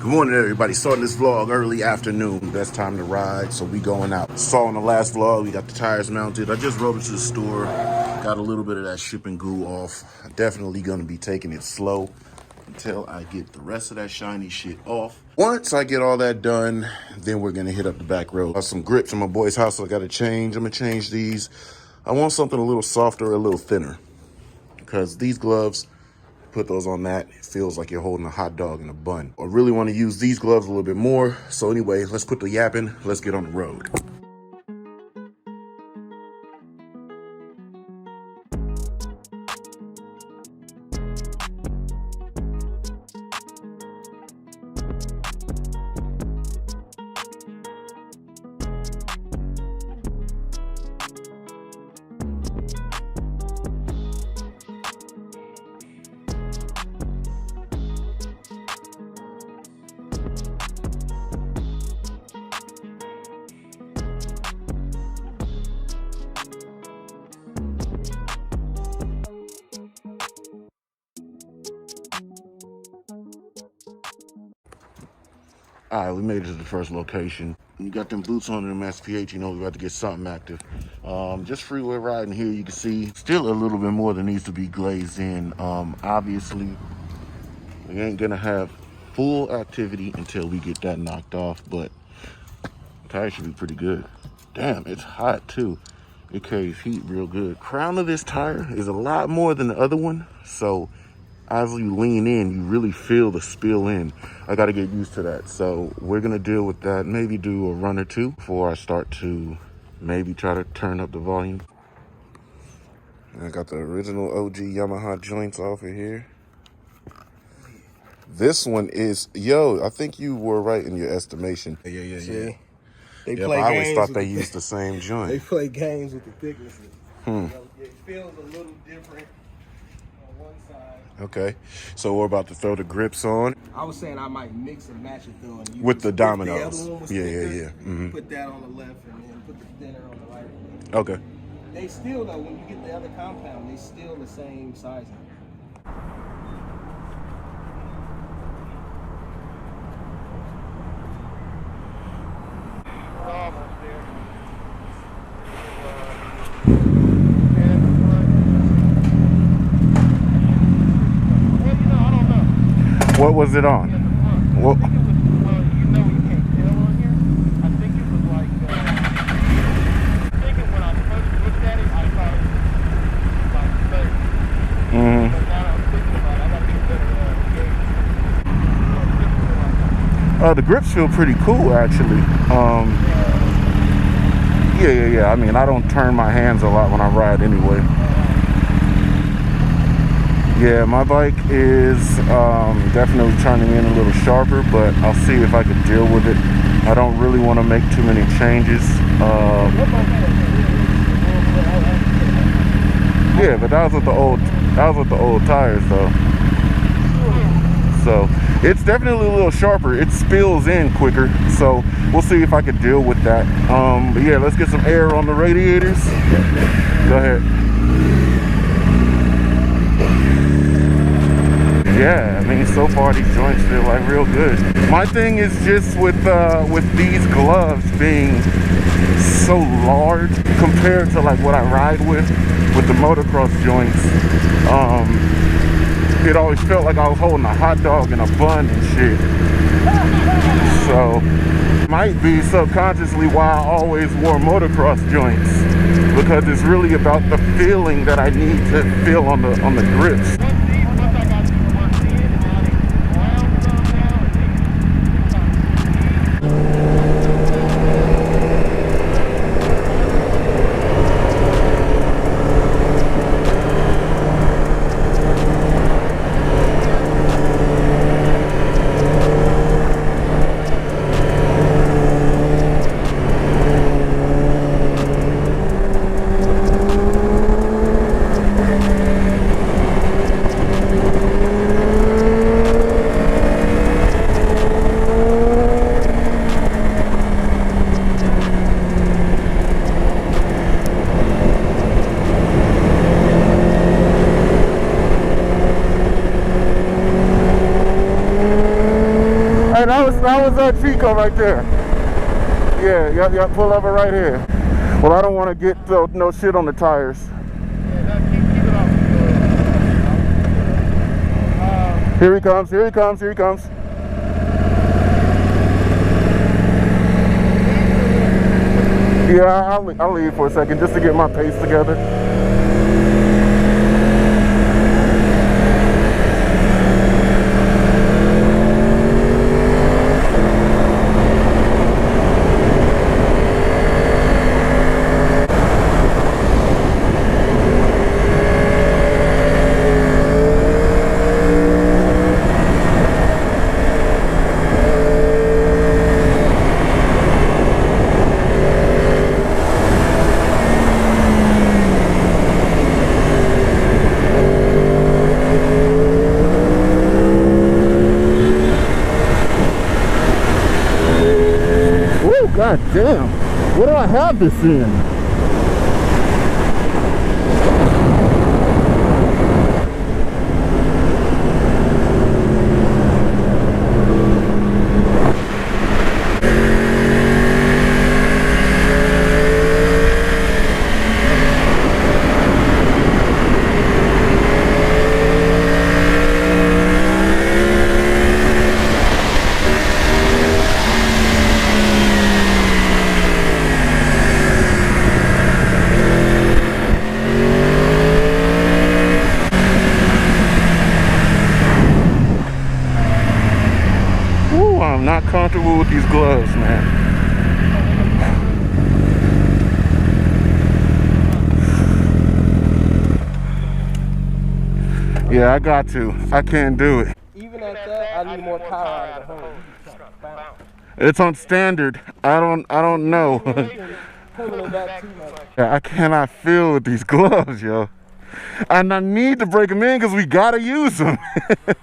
Good morning, everybody. Starting this vlog early afternoon. Best time to ride, so we going out. Saw in the last vlog, we got the tires mounted. I just rode it to the store. Got a little bit of that shipping goo off. Definitely gonna be taking it slow until I get the rest of that shiny shit off. Once I get all that done, then we're gonna hit up the back road. Got some grips in my boy's house, so I gotta change. I'm gonna change these. I want something a little softer, a little thinner, because these gloves, put those on that, it feels like you're holding a hot dog in a bun. I really want to use these gloves a little bit more. So anyway, let's quit the yapping. Let's get on the road. All right, we made it to the first location. You got them boots on them SPH, you know we're about to get something active. Just freeway riding here, you can see still a little bit more that needs to be glazed in. Obviously, we ain't gonna have full activity until we get that knocked off, but the tire should be pretty good. Damn, it's hot too. It carries heat real good. Crown of this tire is a lot more than the other one, so as you lean in, you really feel the spill in. I got to get used to that. So we're going to deal with that. Maybe do a run or two before I start to maybe try to turn up the volume. I got the original OG Yamaha joints off of here. This one is, I think you were right in your estimation. Yeah. See? They Yep, play I always games thought with they used the same joint. They play games with the thicknesses. It feels a little different on one side. Okay, so we're about to throw the grips on. I was saying I might mix and match it though. And With the dominoes. The other one was Yeah. thicker, Put that on the left and then put the thinner on the right. Okay. They still though, when you get the other compound, they still the same sizing. What was it on? What? You can't tell on here. I think it was like, thinking when I first looked at it, I thought it was like 30. But now I'm thinking about it, I gotta get better gauge. The grips feel pretty cool, actually. Yeah. I mean, I don't turn my hands a lot when I ride anyway. Yeah, my bike is definitely turning in a little sharper, but I'll see if I can deal with it. I don't really want to make too many changes. Yeah, but that was with the old tires though. So it's definitely a little sharper. It spills in quicker, so we'll see if I can deal with that. But yeah, let's get some air on the radiators. Go ahead. Yeah, I mean, so far these joints feel like real good. My thing is just with these gloves being so large compared to like what I ride with the motocross joints. It always felt like I was holding a hot dog in a bun and shit. So might be subconsciously why I always wore motocross joints, because it's really about the feeling that I need to feel on the grips. that was Chico right there. Yeah, yep, pull over right here. Well, I don't want to get no shit on the tires. Yeah, keep it off. Here he comes, here he comes, here he comes. Yeah, I'll leave for a second just to get my pace together. God damn, what do I have this in? I'm not comfortable with these gloves, man. Yeah, I got to. I can't do it. Even at that, I need more power out of the home. It's on standard. I don't know. Pulling it back too much. Yeah, I cannot feel with these gloves, yo. And I need to break them in because we gotta use them. You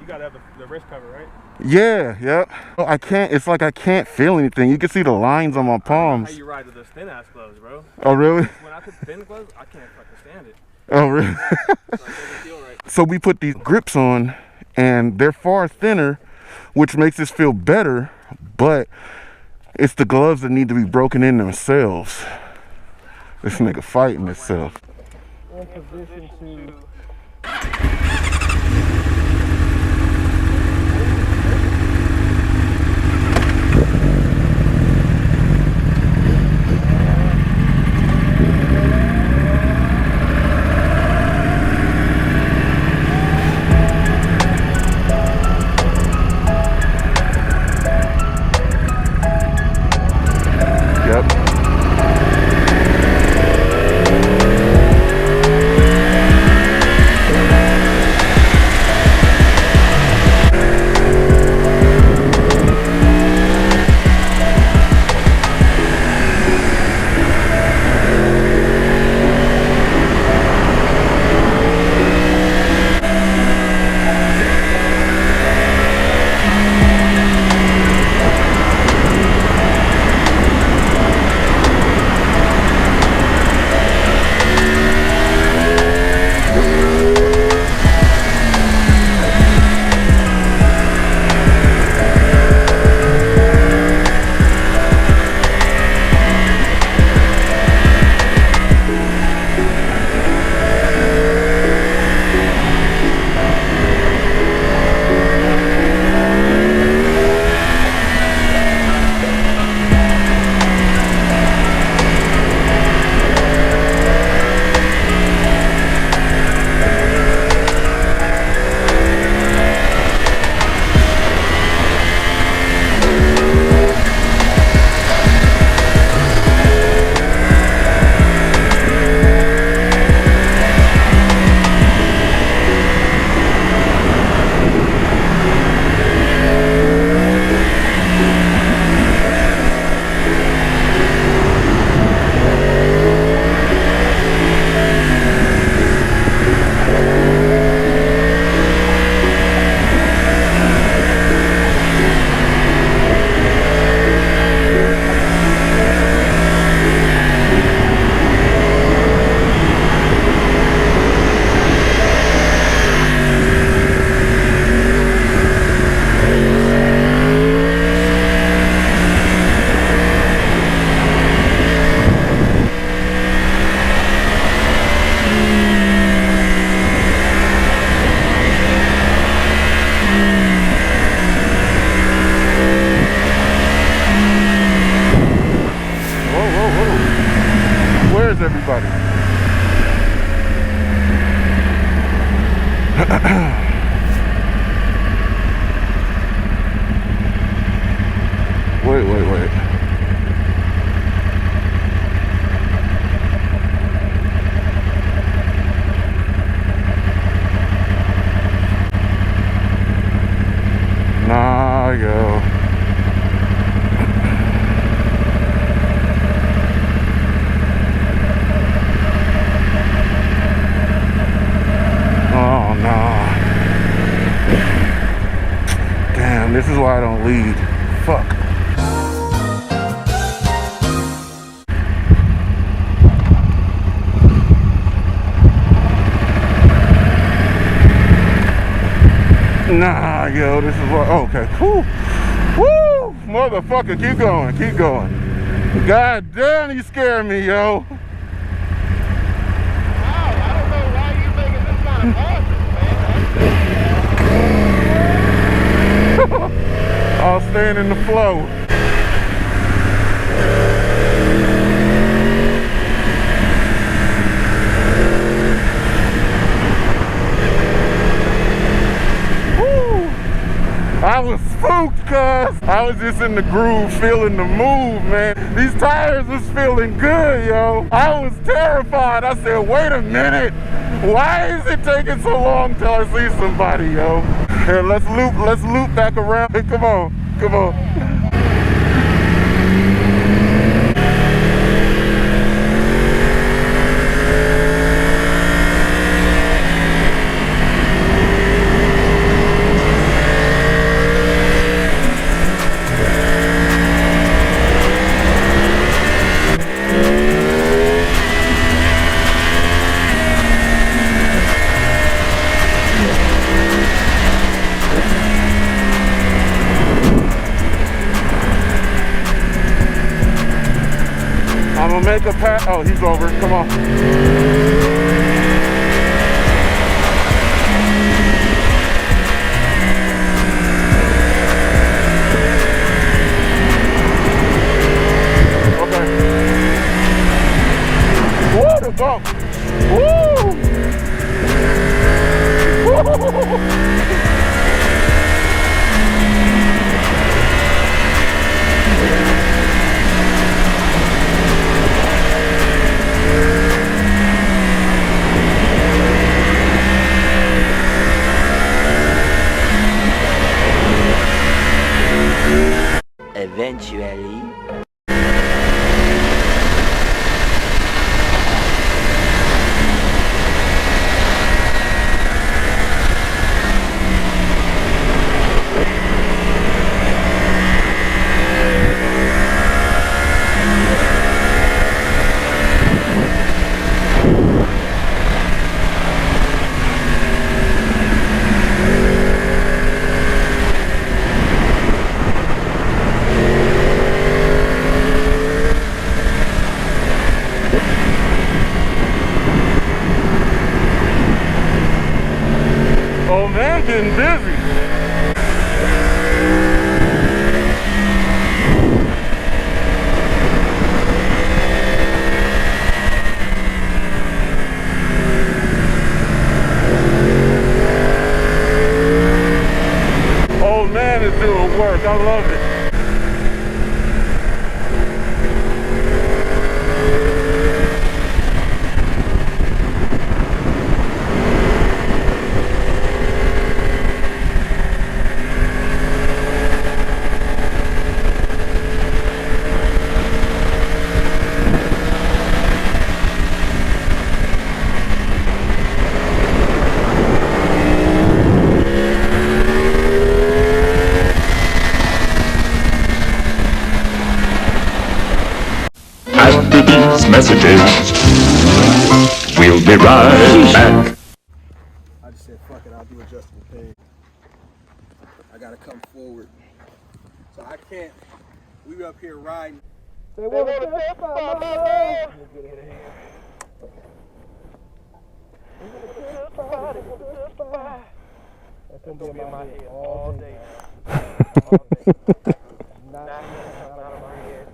gotta have the wrist cover, right? Yeah, yep. I can't, it's like I can't feel anything. You can see the lines on my palms. How you ride with those thin ass gloves, bro? Oh, really? When I put thin gloves, I can't fucking stand it. Oh, really? So it doesn't feel right. So we put these grips on and they're far thinner, which makes us feel better, but it's the gloves that need to be broken in themselves. This nigga fighting himself. In position to... Wait. Nah, yo. Oh, no. Damn, this is why I don't lead. Fuck. Nah, yo, this is what. Okay, cool. Woo! Motherfucker, keep going, keep going. God damn, you scared me, yo. Wow, I don't know why you making this kind of hazard, man. I'll stand in the flow. I was spooked, cuz I was just in the groove, feeling the move, man. These tires was feeling good, yo. I was terrified. I said, wait a minute. Why is it taking so long till I see somebody, yo? Here, let's loop back around. Hey, come on. I'm gonna make a pass. Oh, he's over. Come on. Okay. Woo, the bump. Woo! Eventually. Oh man, getting busy. Old man is doing work. I love it. After these messages, we'll be right back. I just said, fuck it, I'll do adjustable pay. I gotta come forward. So I can't, we were up here riding. They want to testify, man. That's gonna be in my head all day. Not out of my head.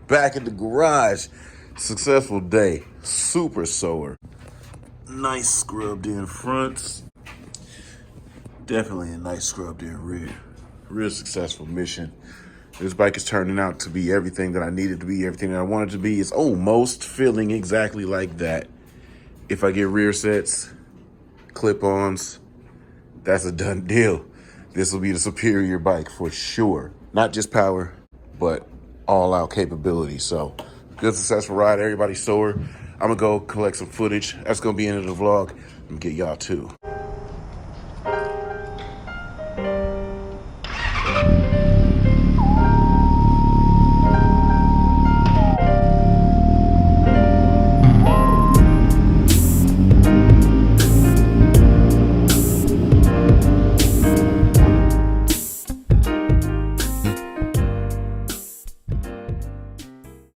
back at the garage. Successful day. Super sore. Nice scrubbed in fronts. Definitely a nice scrubbed in rear. Real successful mission. This bike is turning out to be everything that I needed to be, everything that I wanted to be. It's almost feeling exactly like that. If I get rear sets, clip-ons, that's a done deal. This will be the superior bike for sure. Not just power, but all-out capability. So, good successful ride. Everybody's sore. I'm gonna go collect some footage. That's gonna be the end of the vlog. I'm gonna get y'all too.